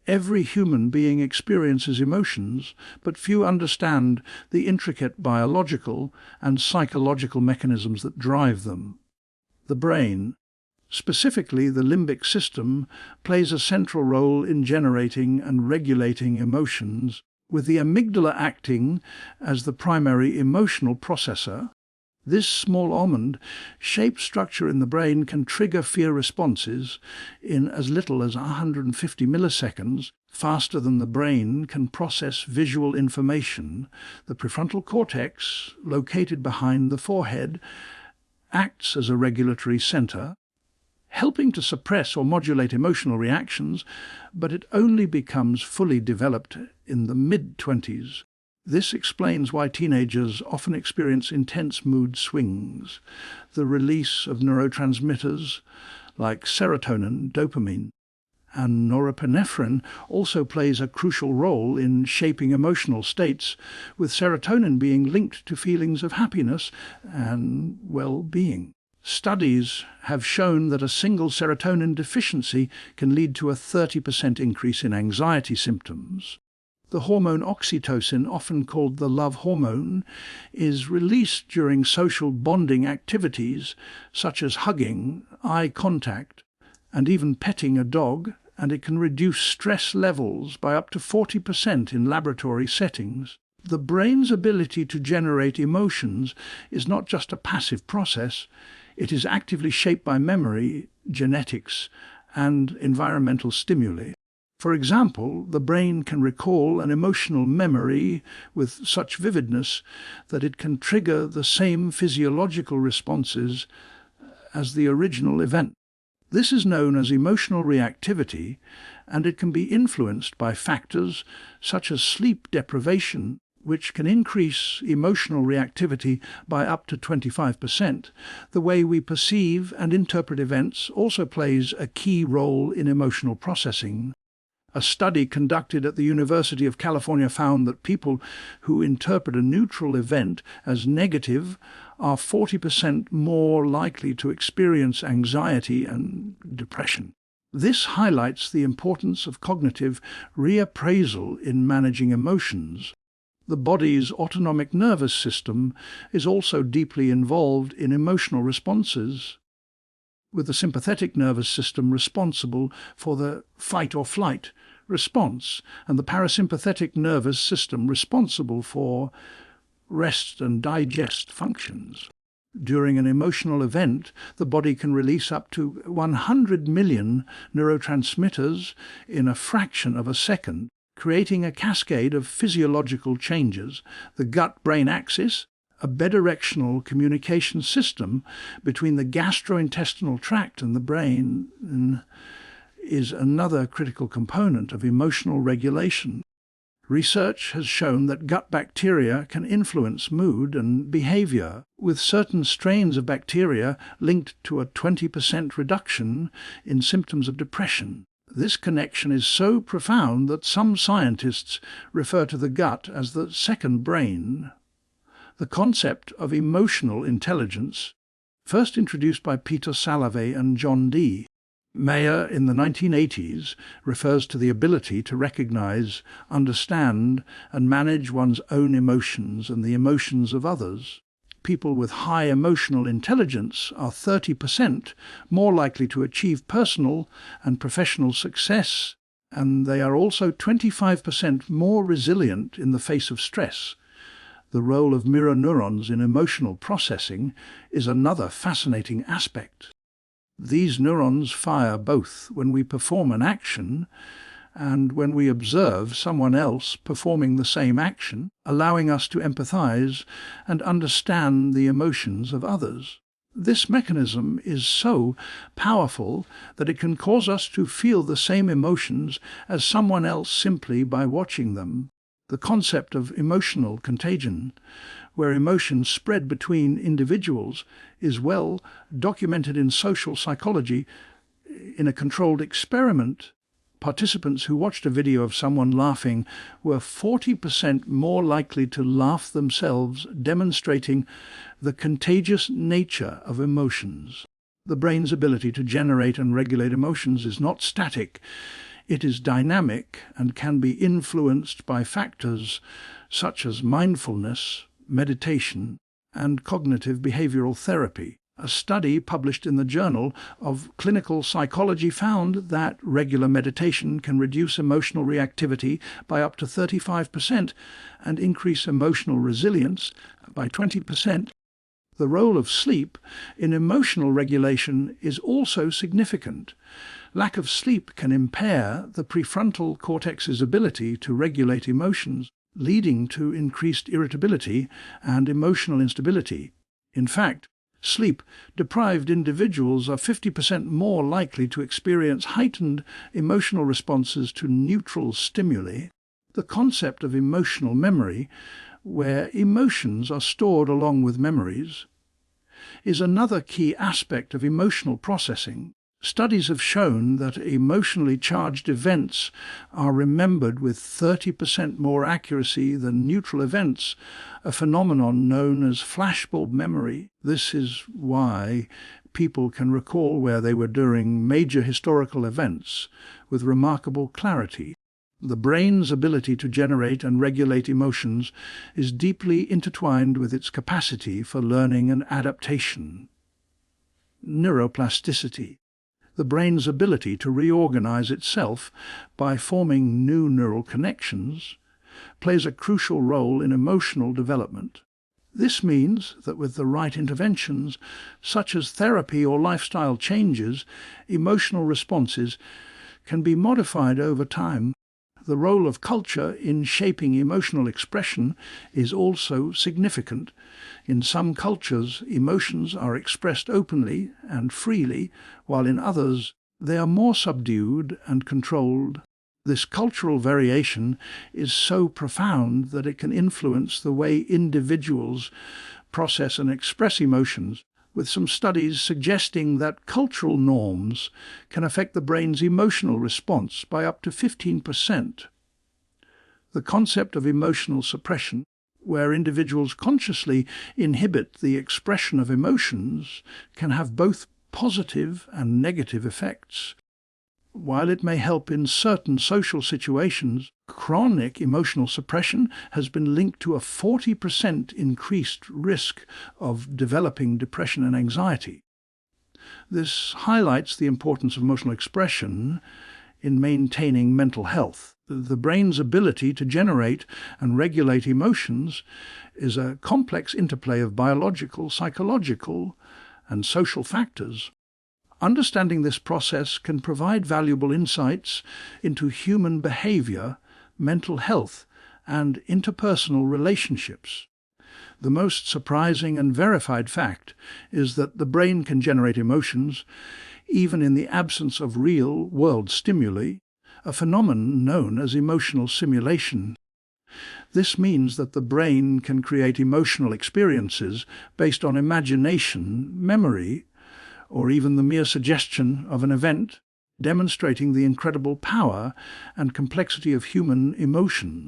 Every human being experiences emotions, but few understand the intricate biological and psychological mechanisms that drive them. The brain, specifically the limbic system, plays a central role in generating and regulating emotions, with the amygdala acting as the primary emotional processor. This small almond-shaped structure in the brain can trigger fear responses in as little as 150 milliseconds, faster than the brain can process visual information. The prefrontal cortex, located behind the forehead, acts as a regulatory center, helping to suppress or modulate emotional reactions, but it only becomes fully developed in the mid-20s. This explains why teenagers often experience intense mood swings, the release of neurotransmitters like serotonin, dopamine, and norepinephrine also plays a crucial role in shaping emotional states, with serotonin being linked to feelings of happiness and well-being. Studies have shown that a single serotonin deficiency can lead to a 30% increase in anxiety symptoms. The hormone oxytocin, often called the love hormone, is released during social bonding activities such as hugging, eye contact, and even petting a dog, and it can reduce stress levels by up to 40% in laboratory settings. The brain's ability to generate emotions is not just a passive process, it is actively shaped by memory, genetics, and environmental stimuli. For example, the brain can recall an emotional memory with such vividness that it can trigger the same physiological responses as the original event. This is known as emotional reactivity, and it can be influenced by factors such as sleep deprivation, which can increase emotional reactivity by up to 25%. The way we perceive and interpret events also plays a key role in emotional processing. A study conducted at the University of California found that people who interpret a neutral event as negative are 40% more likely to experience anxiety and depression. This highlights the importance of cognitive reappraisal in managing emotions. The body's autonomic nervous system is also deeply involved in emotional responses, with the sympathetic nervous system responsible for the fight or flight response, and the parasympathetic nervous system responsible for rest and digest functions. During an emotional event, the body can release up to 100 million neurotransmitters in a fraction of a second, creating a cascade of physiological changes. The gut-brain axis, a bidirectional communication system between the gastrointestinal tract and the brain, is another critical component of emotional regulation. Research has shown that gut bacteria can influence mood and behavior, with certain strains of bacteria linked to a 20% reduction in symptoms of depression. This connection is so profound that some scientists refer to the gut as the second brain. The concept of emotional intelligence, first introduced by Peter Salovey and John Dee. Mayer in the 1980s, refers to the ability to recognize, understand, and manage one's own emotions and the emotions of others. People with high emotional intelligence are 30% more likely to achieve personal and professional success, and they are also 25% more resilient in the face of stress. The role of mirror neurons in emotional processing is another fascinating aspect. These neurons fire both when we perform an action and when we observe someone else performing the same action, allowing us to empathize and understand the emotions of others. This mechanism is so powerful that it can cause us to feel the same emotions as someone else simply by watching them. The concept of emotional contagion, where emotions spread between individuals, is well documented in social psychology. In a controlled experiment, participants who watched a video of someone laughing were 40% more likely to laugh themselves, demonstrating the contagious nature of emotions. The brain's ability to generate and regulate emotions is not static. It is dynamic and can be influenced by factors such as mindfulness, meditation, and cognitive behavioral therapy. A study published in the Journal of Clinical Psychology found that regular meditation can reduce emotional reactivity by up to 35% and increase emotional resilience by 20%. The role of sleep in emotional regulation is also significant. Lack of sleep can impair the prefrontal cortex's ability to regulate emotions, leading to increased irritability and emotional instability. In fact, sleep-deprived individuals are 50% more likely to experience heightened emotional responses to neutral stimuli. The concept of emotional memory, where emotions are stored along with memories, is another key aspect of emotional processing. Studies have shown that emotionally charged events are remembered with 30% more accuracy than neutral events, a phenomenon known as flashbulb memory. This is why people can recall where they were during major historical events with remarkable clarity. The brain's ability to generate and regulate emotions is deeply intertwined with its capacity for learning and adaptation. Neuroplasticity. The brain's ability to reorganize itself by forming new neural connections plays a crucial role in emotional development. This means that with the right interventions, such as therapy or lifestyle changes, emotional responses can be modified over time. The role of culture in shaping emotional expression is also significant. In some cultures, emotions are expressed openly and freely, while in others they are more subdued and controlled. This cultural variation is so profound that it can influence the way individuals process and express emotions, with some studies suggesting that cultural norms can affect the brain's emotional response by up to 15%. The concept of emotional suppression, where individuals consciously inhibit the expression of emotions, can have both positive and negative effects. While it may help in certain social situations, chronic emotional suppression has been linked to a 40% increased risk of developing depression and anxiety. This highlights the importance of emotional expression in maintaining mental health. The brain's ability to generate and regulate emotions is a complex interplay of biological, psychological, and social factors. Understanding this process can provide valuable insights into human behavior, mental health, and interpersonal relationships. The most surprising and verified fact is that the brain can generate emotions even in the absence of real-world stimuli, a phenomenon known as emotional simulation. This means that the brain can create emotional experiences based on imagination, memory, or even the mere suggestion of an event, demonstrating the incredible power and complexity of human emotions.